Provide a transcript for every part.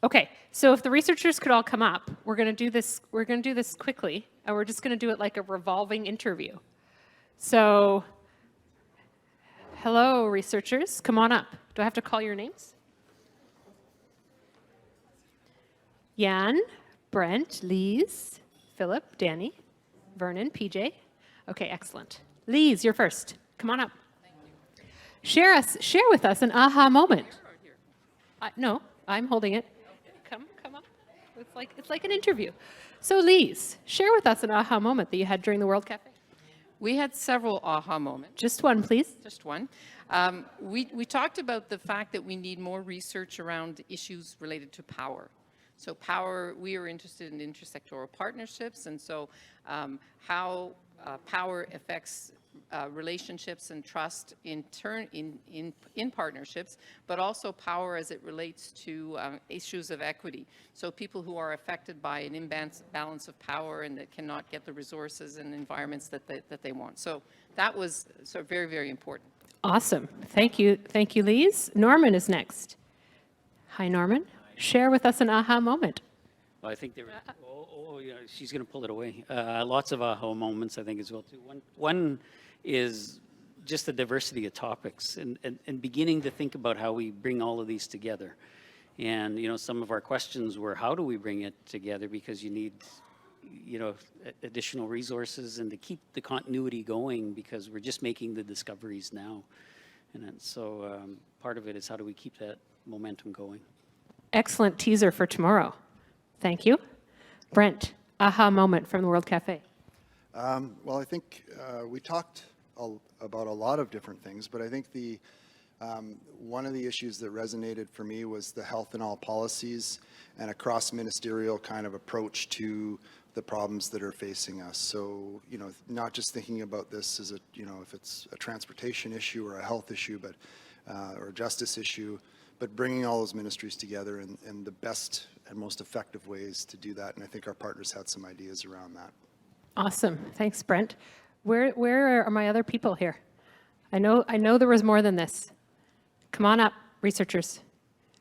Okay, so if the researchers could all come up, we're going to do this quickly, and we're just going to do it like a revolving interview. So, hello, researchers, come on up. Do I have to call your names? Jan, Brent, Lise, Philip, Danny, Vernon, PJ. Okay, excellent. Lise, you're first. Come on up. Thank you. Share with us an aha moment. No, I'm holding it. Come up. It's like an interview. So Lise, share with us an aha moment that you had during the World Cafe. We had several aha moments. Just one, please. Just one. We talked about the fact that we need more research around issues related to power. So power, we are interested in intersectoral partnerships, and so how power affects relationships and trust in partnerships, but also power as it relates to issues of equity. So people who are affected by an imbalance of power and that cannot get the resources and environments that they want. So that was very, very important. Awesome. Thank you, Lise. Norman is next. Hi, Norman. Share with us an aha moment. Well, I think there were, yeah, she's going to pull it away. Lots of aha moments, I think, as well, too. One is just the diversity of topics and beginning to think about how we bring all of these together. And, some of our questions were, how do we bring it together? Because you need, additional resources and to keep the continuity going because we're just making the discoveries now. And so part of it is how do we keep that momentum going? Excellent teaser for tomorrow. Thank you. Brent, aha moment from the World Cafe. Well, I think we talked about a lot of different things, but I think one of the issues that resonated for me was the health in all policies and a cross-ministerial kind of approach to the problems that are facing us. So, not just thinking about this as if it's a transportation issue or a health issue, but or a justice issue, but bringing all those ministries together in the best and most effective ways to do that. And I think our partners had some ideas around that. Awesome. Thanks, Brent. Where are my other people here? I know there was more than this. Come on up, researchers.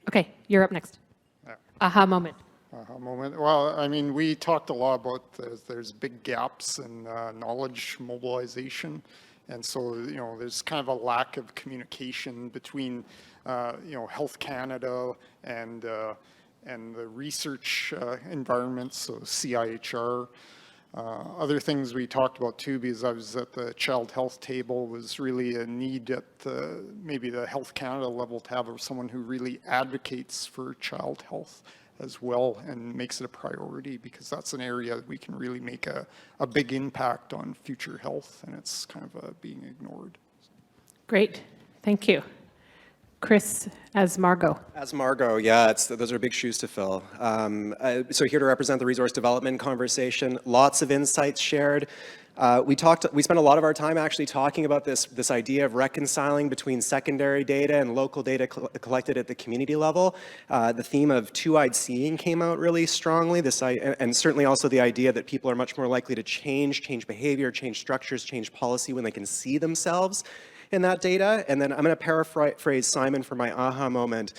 Okay, you're up next. Yeah. Aha moment. Aha moment. Well, I mean, we talked a lot about there's big gaps in knowledge mobilization. And so, there's kind of a lack of communication between, Health Canada and the research environment, so CIHR. Other things we talked about too, because I was at the child health table, was really a need at maybe the Health Canada level to have someone who really advocates for child health as well and makes it a priority, because that's an area that we can really make a big impact on future health, and it's kind of being ignored. Great. Thank you. Chris, as Margot. As Margot, yeah, those are big shoes to fill. So here to represent the resource development conversation, lots of insights shared. We spent a lot of our time actually talking about this idea of reconciling between secondary data and local data collected at the community level. The theme of two-eyed seeing came out really strongly, and certainly also the idea that people are much more likely to change behavior, change structures, change policy when they can see themselves in that data. And then I'm going to paraphrase Simon for my aha moment.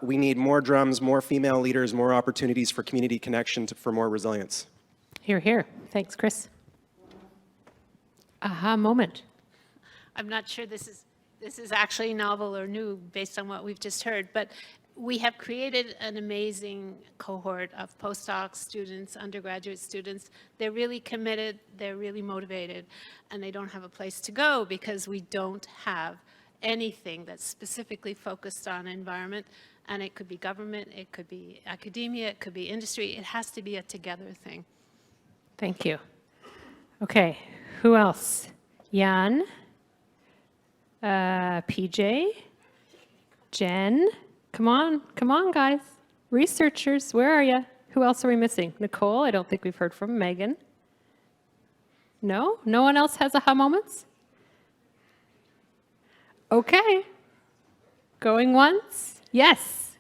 We need more drums, more female leaders, more opportunities for community connection for more resilience. Hear, hear. Thanks, Chris. Aha moment. I'm not sure this is actually novel or new based on what we've just heard, but we have created an amazing cohort of postdoc students, undergraduate students. They're really committed, they're really motivated, and they don't have a place to go because we don't have anything that's specifically focused on environment. And it could be government, it could be academia, it could be industry. It has to be a together thing. Thank you. Okay, who else? Jan, PJ, Jen. Come on, guys. Researchers, where are you? Who else are we missing? Nicole, I don't think we've heard from. Megan? No? No one else has aha moments? Okay. Going once? Yes.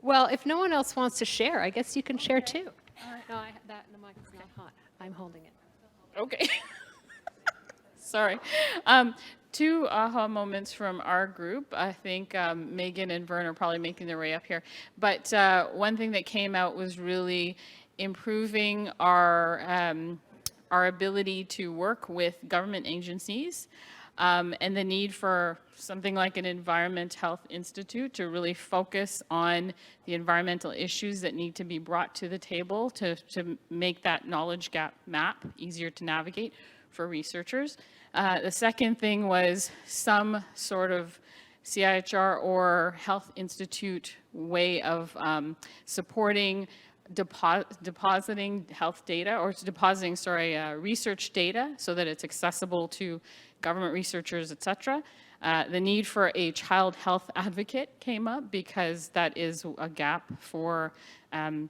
Well, if no one else wants to share, I guess you can share too. No, the mic is not hot. I'm holding it. Okay. Sorry. two aha moments from our group. I think Megan and Vern are probably making their way up here. But one thing that came out was really improving our ability to work with government agencies and the need for something like an Environment Health Institute to really focus on the environmental issues that need to be brought to the table to make that knowledge gap map easier to navigate for researchers. The second thing was some sort of CIHR or Health Institute way of supporting depositing health data, or depositing, sorry, research data so that it's accessible to government researchers, et cetera. The need for a child health advocate came up because that is a gap for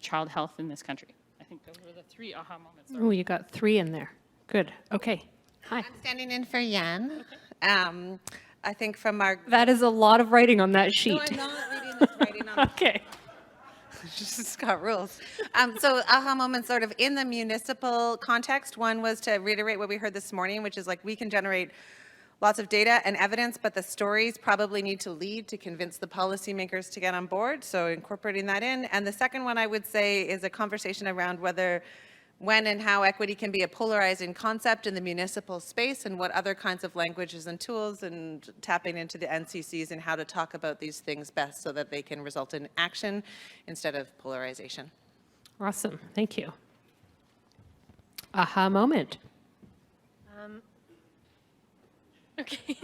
child health in this country. I think those were the three aha moments. Oh, you got 3 in there. Good. Okay. Hi. I'm standing in for Yan. I think from our... That is a lot of writing on that sheet. No, I'm not reading this writing on Okay. just got rules. So aha moments sort of in the municipal context. One was to reiterate what we heard this morning, which is like we can generate lots of data and evidence, but the stories probably need to lead to convince the policymakers to get on board. So incorporating that in. And the second one I would say is a conversation around whether, when and how equity can be a polarizing concept in the municipal space, and what other kinds of languages and tools, and tapping into the NCCs and how to talk about these things best so that they can result in action instead of polarization. Awesome. Thank you. Aha moment. Okay.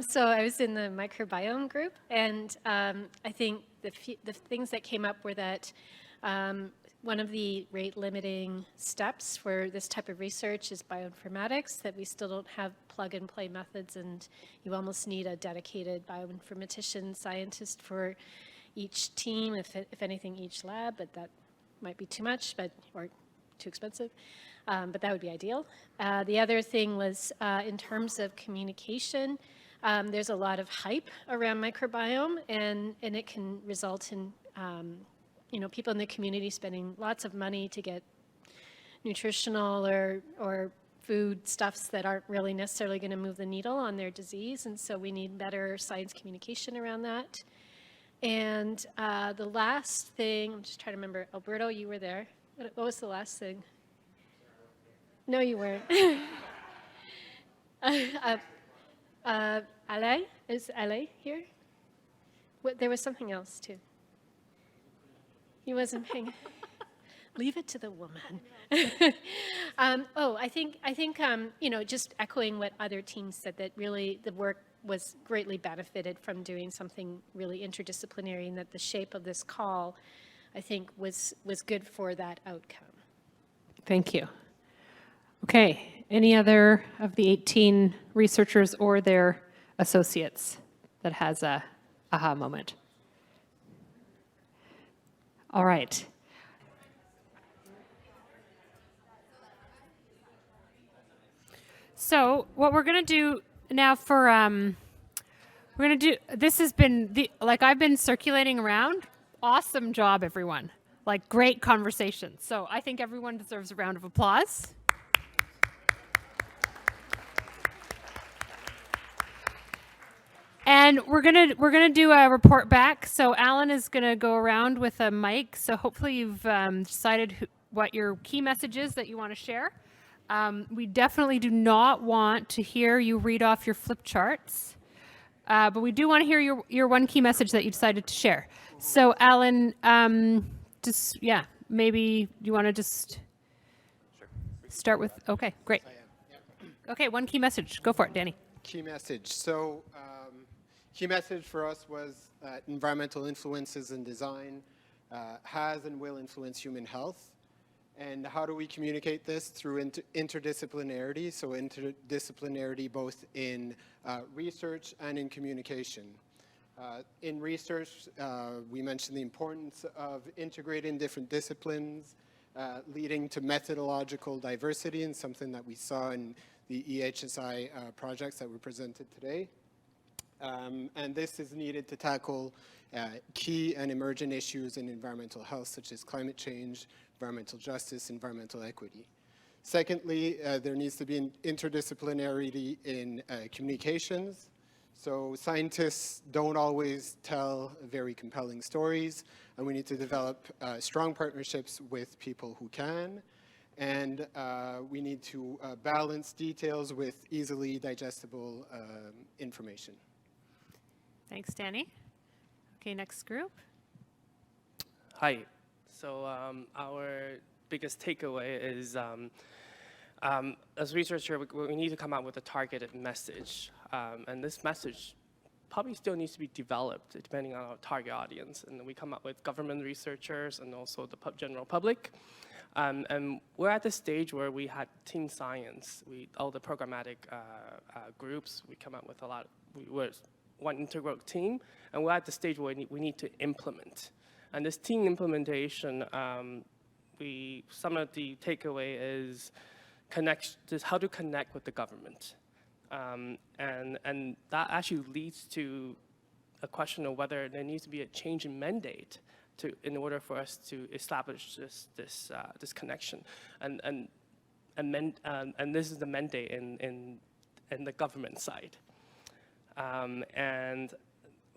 So I was in the microbiome group, and I think the things that came up were that one of the rate limiting steps for this type of research is bioinformatics, that we still don't have plug and play methods, and you almost need a dedicated bioinformatician scientist for each team, if anything, each lab, but that might be too much, or too expensive. But that would be ideal. The other thing was in terms of communication, there's a lot of hype around microbiome, and it can result in people in the community spending lots of money to get nutritional or food stuffs that aren't really necessarily going to move the needle on their disease, and so we need better science communication around that. And the last thing, I'm just trying to remember, Alberto, you were there. What was the last thing? No, you weren't. Ale? Is Ale here? There was something else, too. He wasn't paying. Leave it to the woman. I think just echoing what other teams said, that really the work was greatly benefited from doing something really interdisciplinary, and that the shape of this call, I think, was good for that outcome. Thank you. Okay. Any other of the 18 researchers or their associates that has a aha moment? All right. So what we're going to do now for, we're going to do, this has been, I've been circulating around. Awesome job, everyone. Great conversation. So I think everyone deserves a round of applause. And we're gonna do a report back. So Alan is gonna go around with a mic. So hopefully you've decided what your key message is that you want to share. We definitely do not want to hear you read off your flip charts, but we do want to hear your one key message that you decided to share. So Alan, maybe you want to just start with. Okay, great. Okay, one key message. Go for it, Danny. Key message. So. Key message for us was that environmental influences in design has and will influence human health. And how do we communicate this? Through interdisciplinarity, so interdisciplinarity both in research and in communication. In research, we mentioned the importance of integrating different disciplines, leading to methodological diversity, and something that we saw in the EHSI projects that were presented today. And this is needed to tackle key and emergent issues in environmental health, such as climate change, environmental justice, environmental equity. Secondly, there needs to be an interdisciplinarity in communications. So scientists don't always tell very compelling stories, and we need to develop strong partnerships with people who can. And we need to balance details with easily digestible information. Thanks, Danny. Okay, next group. Hi. So our biggest takeaway is, as researcher, we need to come up with a targeted message. And this message probably still needs to be developed depending on our target audience. And we come up with government researchers and also the general public. And we're at the stage where we had team science. All the programmatic groups, we come up with a lot. We were one integral team, and we're at the stage where we need to implement. And this team implementation, some of the takeaway is how to connect with the government. And that actually leads to a question of whether there needs to be a change in mandate in order for us to establish this connection. And this is the mandate in the government side. And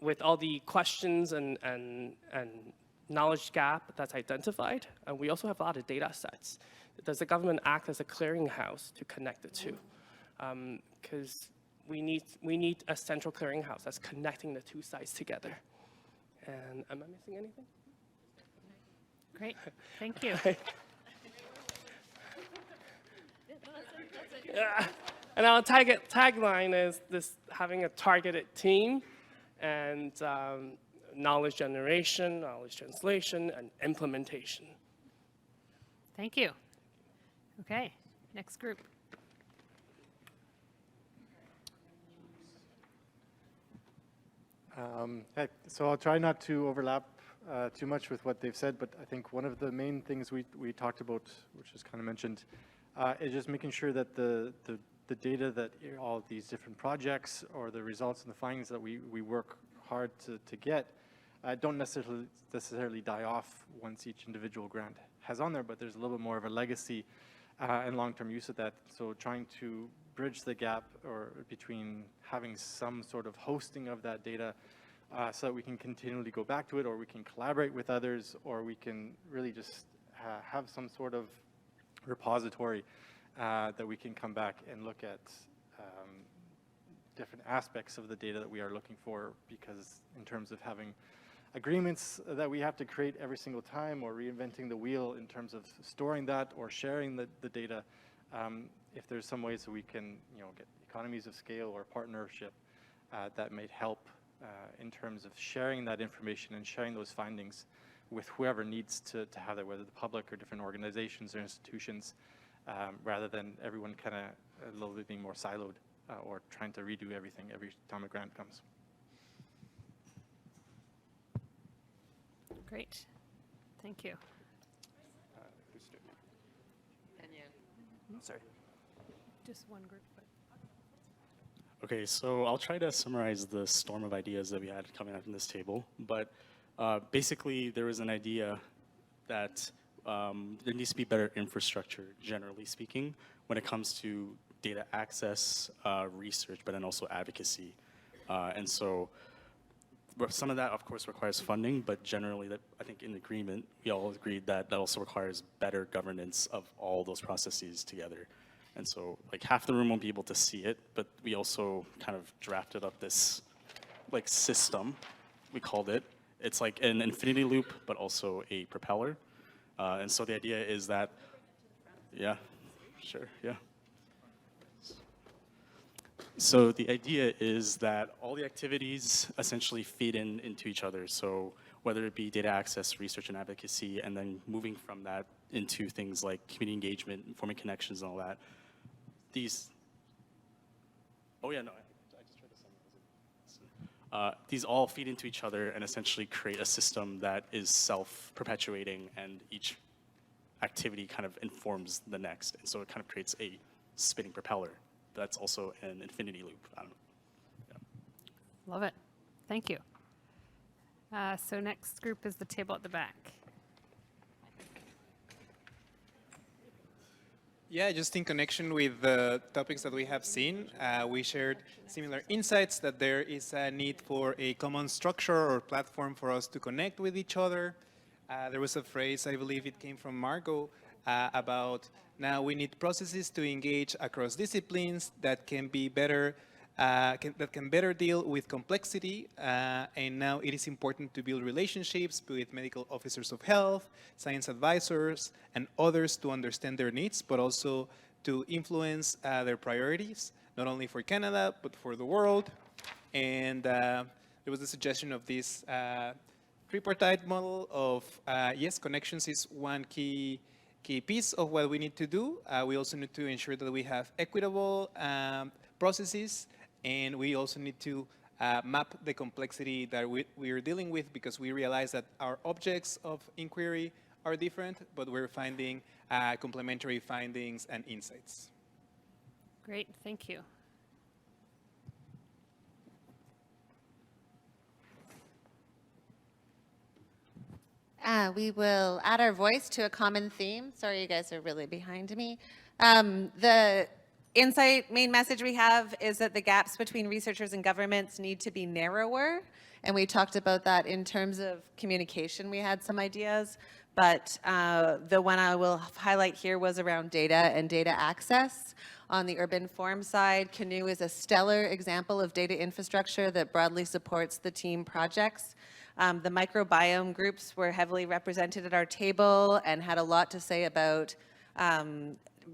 with all the questions and knowledge gap that's identified, and we also have a lot of data sets. Does the government act as a clearinghouse to connect the two? Because we need a central clearinghouse that's connecting the two sides together. And am I missing anything? Great, thank you. And our tagline is this: having a targeted team and knowledge generation, knowledge translation, and implementation. Thank you. Okay, next group. So I'll try not to overlap too much with what they've said, but I think one of the main things we talked about, which is kind of mentioned, is just making sure that the data that all of these different projects or the results and the findings that we work hard to get don't necessarily die off once each individual grant has on there, but there's a little bit more of a legacy and long-term use of that. So trying to bridge the gap between having some sort of hosting of that data so that we can continually go back to it, or we can collaborate with others, or we can really just have some sort of repository that we can come back and look at different aspects of the data that we are looking for, because in terms of having agreements that we have to create every single time, or reinventing the wheel in terms of storing that or sharing the data, if there's some ways that we can get economies of scale or partnership that may help in terms of sharing that information and sharing those findings with whoever needs to have that, whether the public or different organizations or institutions, rather than everyone kind of a little bit being more siloed or trying to redo everything every time a grant comes. Great, thank you. Sorry. Just one group. Okay, so I'll try to summarize the storm of ideas that we had coming out from this table. But basically, there was an idea that there needs to be better infrastructure, generally speaking, when it comes to data access, research, but then also advocacy. And so some of that, of course, requires funding, but generally, I think in agreement, we all agreed that also requires better governance of all those processes together. And so like half the room won't be able to see it, but we also kind of drafted up this like system, we called it. It's like an infinity loop, but also a propeller. And so the idea is that, yeah, sure, yeah. So the idea is that all the activities essentially feed into each other. So whether it be data access, research, and advocacy, and then moving from that into things like community engagement, forming connections and all that. Oh yeah, no, I just tried to summarize it. These all feed into each other and essentially create a system that is self-perpetuating, and each activity kind of informs the next. And so it kind of creates a spinning propeller. That's also an infinity loop. I don't know. Yeah. Love it. Thank you. So next group is the table at the back. Yeah, just in connection with the topics that we have seen, we shared similar insights that there is a need for a common structure or platform for us to connect with each other. There was a phrase, I believe it came from Margot, about now we need processes to engage across disciplines that can be better, that can better deal with complexity, and now it is important to build relationships with medical officers of health, science advisors, and others to understand their needs, but also to influence their priorities, not only for Canada, but for the world. And there was the suggestion of this tripartite model of, yes, connections is one key piece of what we need to do. We also need to ensure that we have equitable processes, and we also need to map the complexity that we are dealing with, because we realize that our objects of inquiry are different, but we're finding complementary findings and insights. Great, thank you. We will add our voice to a common theme. Sorry, you guys are really behind me. The main message we have is that the gaps between researchers and governments need to be narrower. And we talked about that in terms of communication. We had some ideas, but the one I will highlight here was around data and data access. On the urban form side, Canoe is a stellar example of data infrastructure that broadly supports the team projects. The microbiome groups were heavily represented at our table and had a lot to say about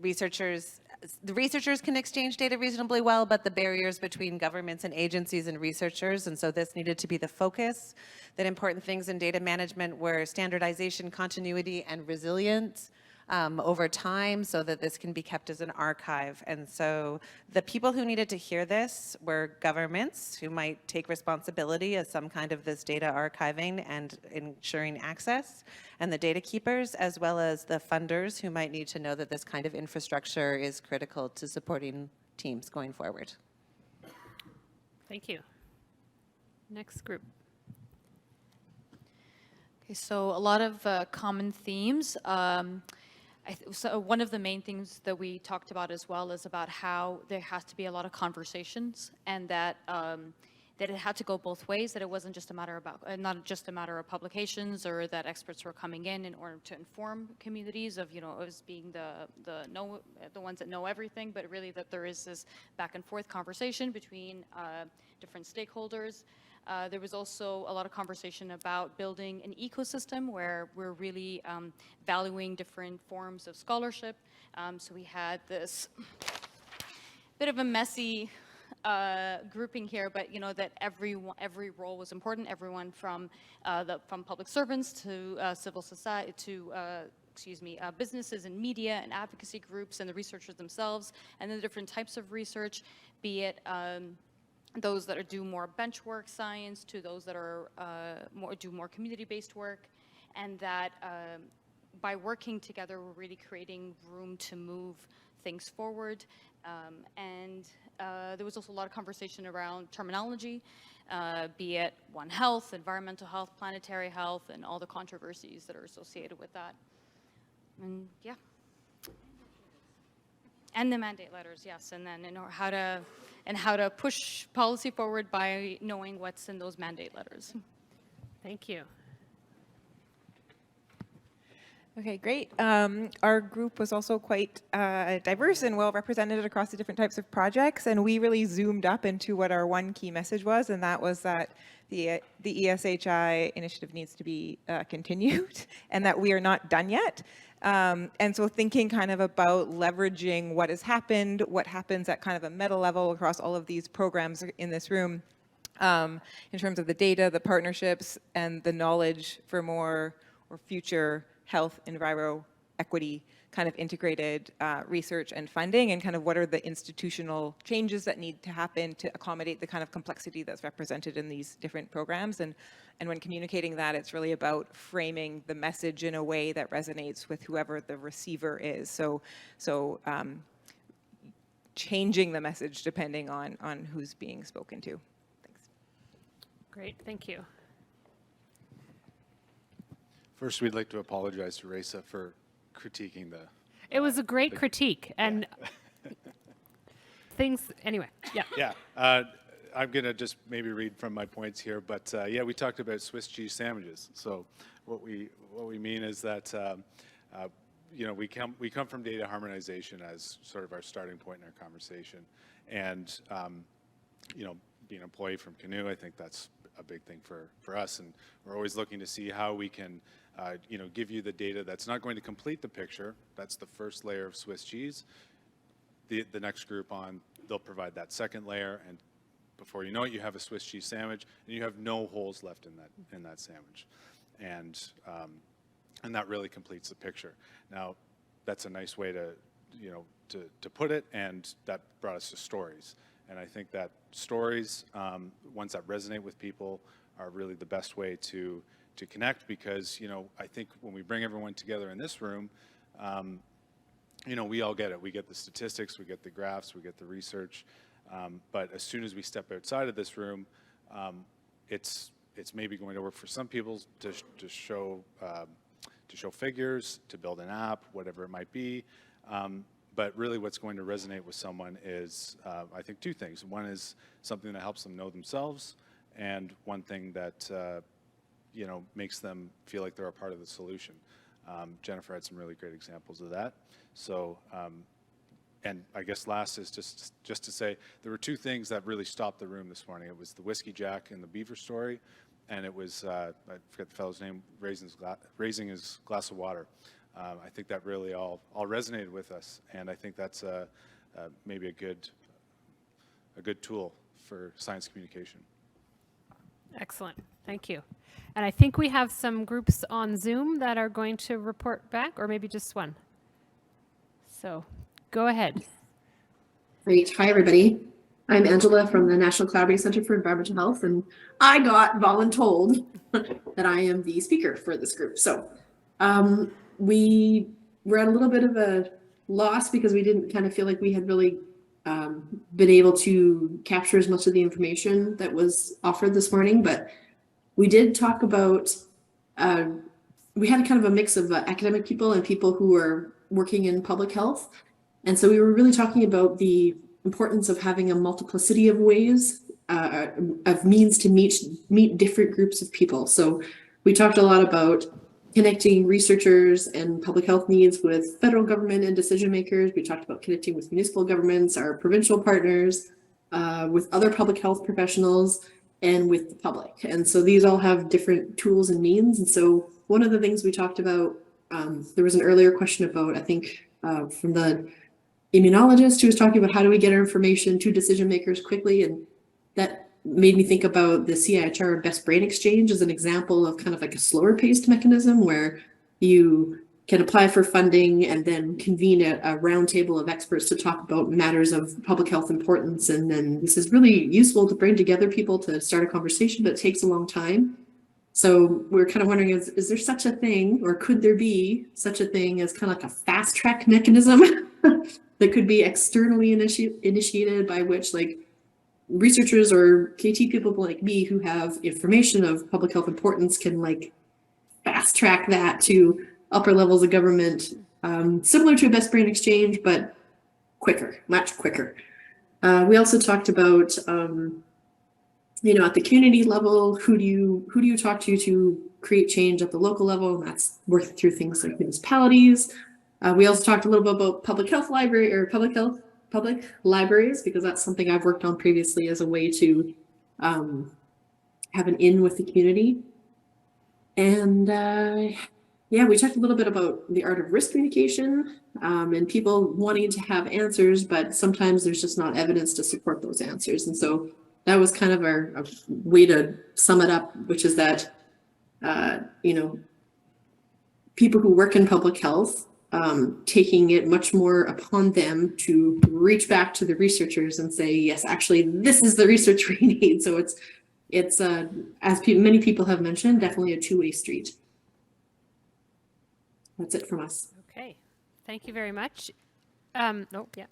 researchers. The researchers can exchange data reasonably well, but the barriers between governments and agencies and researchers, and so this needed to be the focus. That important things in data management were standardization, continuity, and resilience over time, so that this can be kept as an archive. And so the people who needed to hear this were governments who might take responsibility as some kind of this data archiving and ensuring access, and the data keepers, as well as the funders who might need to know that this kind of infrastructure is critical to supporting teams going forward. Thank you. Next group. Okay, so a lot of common themes. So one of the main things that we talked about as well is about how there has to be a lot of conversations, and that that it had to go both ways, that it wasn't just a matter about, not just a matter of publications, or that experts were coming in order to inform communities of, us being the ones that know everything, but really that there is this back and forth conversation between different stakeholders. There was also a lot of conversation about building an ecosystem where we're really valuing different forms of scholarship. So we had this bit of a messy grouping here, but that every role was important. Everyone from public servants to civil society to businesses and media and advocacy groups and the researchers themselves, and then the different types of research, be it those that do more bench work science to those that are do more community-based work, and that by working together, we're really creating room to move things forward. There was also a lot of conversation around terminology, be it One Health, environmental health, planetary health, and all the controversies that are associated with that. And yeah. And the mandate letters, yes, and then how to push policy forward by knowing what's in those mandate letters. Thank you. Okay, great. Our group was also quite diverse and well represented across the different types of projects, and we really zoomed up into what our one key message was, and that was that the ESHI initiative needs to be continued, and that we are not done yet. And so thinking kind of about leveraging what has happened, what happens at kind of a meta level across all of these programs in this room, in terms of the data, the partnerships, and the knowledge for more or future health, enviro, equity, kind of integrated research and funding, and kind of what are the institutional changes that need to happen to accommodate the kind of complexity that's represented in these different programs. And when communicating that, it's really about framing the message in a way that resonates with whoever the receiver is. So changing the message depending on who's being spoken to. Thanks. Great, thank you. First, we'd like to apologize to Raisa for critiquing It was a great critique, and things, anyway, yeah. Yeah, I'm going to just maybe read from my points here, but yeah, we talked about Swiss cheese sandwiches. So what we mean is that you know, we come from data harmonization as sort of our starting point in our conversation, and you know, being an employee from Canoe, I think that's a big thing for us, and we're always looking to see how we can you know, give you the data that's not going to complete the picture. That's the first layer of Swiss cheese. The next group on, they'll provide that second layer, and before you know it, you have a Swiss cheese sandwich, and you have no holes left in that sandwich, and that really completes the picture. Now, that's a nice way to, you know, to put it, and that brought us to stories. And I think that stories, ones that resonate with people, are really the best way to connect, because, you know, I think when we bring everyone together in this room, you know, we all get it. We get the statistics, we get the graphs, we get the research, but as soon as we step outside of this room, it's maybe going to work for some people to show figures, to build an app, whatever it might be. But really what's going to resonate with someone is, I think, two things. One is something that helps them know themselves, and one thing that, you know, makes them feel like they're a part of the solution. Jennifer had some really great examples of that. So, and I guess last is just to say, there were two things that really stopped the room this morning. It was the Whiskey Jack and the Beaver story, and it was, I forget the fellow's name, raising his glass of water. I think that really all resonated with us, and I think that's maybe a good tool for science communication. Excellent, thank you. And I think we have some groups on Zoom that are going to report back, or maybe just one. So go ahead. Great, hi everybody. I'm Angela from the National Collaborative Center for Environmental Health, and I got voluntold that I am the speaker for this group. So we were at a little bit of a loss because we didn't kind of feel like we had really been able to capture as much of the information that was offered this morning, but we did talk about, we had kind of a mix of academic people and people who are working in public health. And so we were really talking about the importance of having a multiplicity of ways, of means to meet different groups of people. So we talked a lot about connecting researchers and public health needs with federal government and decision makers. We talked about connecting with municipal governments, our provincial partners, with other public health professionals, and with the public. And so these all have different tools and means. And so one of the things we talked about, there was an earlier question about, I think, from the immunologist who was talking about how do we get our information to decision makers quickly, and that made me think about the CIHR best brain exchange as an example of kind of like a slower paced mechanism where you can apply for funding and then convene a roundtable of experts to talk about matters of public health importance. And then this is really useful to bring together people to start a conversation, but it takes a long time. So we're kind of wondering, is there such a thing, or could there be such a thing as kind of like a fast track mechanism that could be externally initiated, by which like researchers or KT people like me who have information of public health importance can like fast track that to upper levels of government, similar to a best brain exchange, but quicker, much quicker. We also talked about, you know, at the community level, who do you talk to create change at the local level? And that's working through things like municipalities. We also talked a little bit about public libraries, because that's something I've worked on previously as a way to have an in with the community. And yeah, we talked a little bit about the art of risk communication, and people wanting to have answers, but sometimes there's just not evidence to support those answers. And so that was kind of our way to sum it up, which is that, you know, people who work in public health, taking it much more upon them to reach back to the researchers and say, yes, actually, this is the research we need. So it's as many people have mentioned, definitely a two-way street. That's it from us. Okay, thank you very much. Oh, yeah.